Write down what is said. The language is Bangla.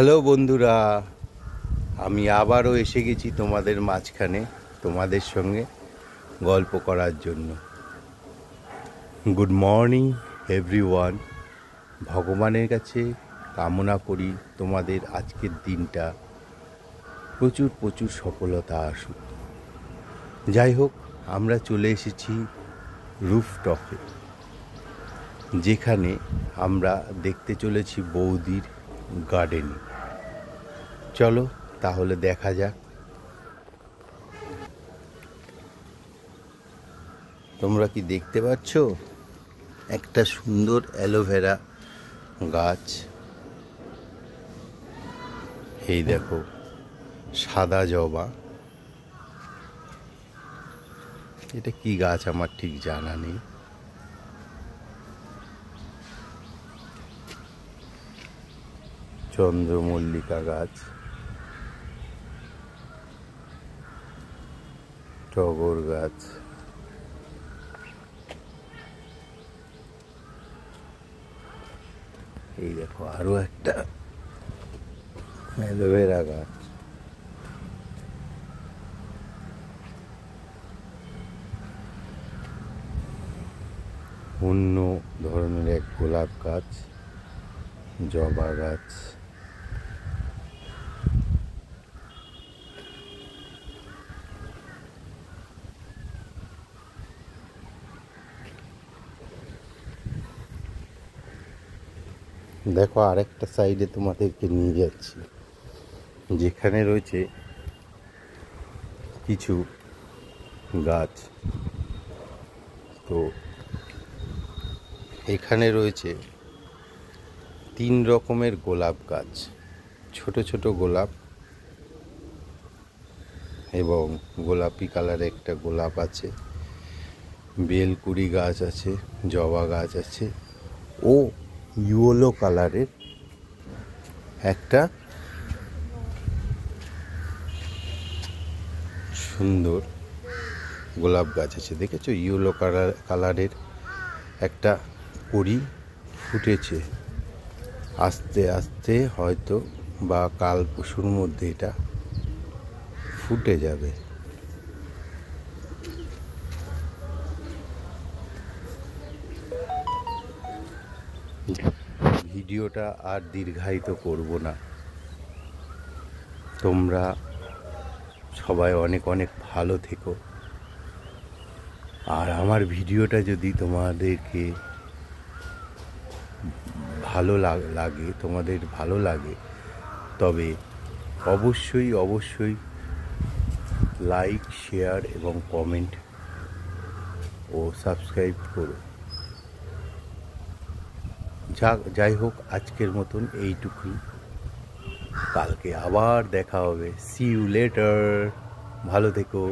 হ্যালো বন্ধুরা, আমি আবারও এসে গেছি তোমাদের মাঝখানে তোমাদের সঙ্গে গল্প করার জন্য। Good morning everyone. ভগবানের কাছে কামনা করি তোমাদের আজকের দিনটা প্রচুর প্রচুর সফলতা আসুক। যাই হোক, আমরা চলে এসেছি রুফটপে, যেখানে আমরা দেখতে চলেছি বৌদির গার্ডেন। চলো তাহলে দেখা যাক। তোমরা কি দেখতে পাচ্ছ একটা সুন্দর অ্যালোভেরা গাছ? এই দেখো, সাদা জবা। এটা কি গাছ আমার ঠিক জানা নেই। চন্দ্রমল্লিকা গাছ, টগর গাছ, এই দেখো আরো একটা অ্যালোভেরা গাছ। অন্য ধরনের এক গোলাপ গাছ, জবা গাছ, দেখো আরেকটা সাইডে তোমাদেরকে নিয়ে যাচ্ছি, যেখানে রয়েছে কিছু গাছ। তো এখানে রয়েছে 3 রকমের গোলাপ গাছ, ছোট ছোট গোলাপ এবং গোলাপি কালারের একটা গোলাপ আছে, বেলকুড়ি গাছ আছে, জবা গাছ আছে ও ইয়েলো কালারের একটা সুন্দর গোলাপ গাছ আছে। দেখেছো, ইয়েলো কালারের একটা কুড়ি ফুটেছে। আস্তে আস্তে হয়তো বা কাল পরশুর মধ্যে এটা ফুটে যাবে। ভিডিওটা আর দীর্ঘায়িত করব না। তোমরা সবাই অনেক অনেক ভালো থেকো। আর আমার ভিডিওটা যদি তোমাদেরকে তোমাদের ভালো লাগে, তবে অবশ্যই অবশ্যই লাইক, শেয়ার এবং কমেন্ট ও সাবস্ক্রাইব করো। যাই হোক, আজকের মতন এইটুকুই। কালকে আবার দেখা হবে। See you later. ভালো থেকো।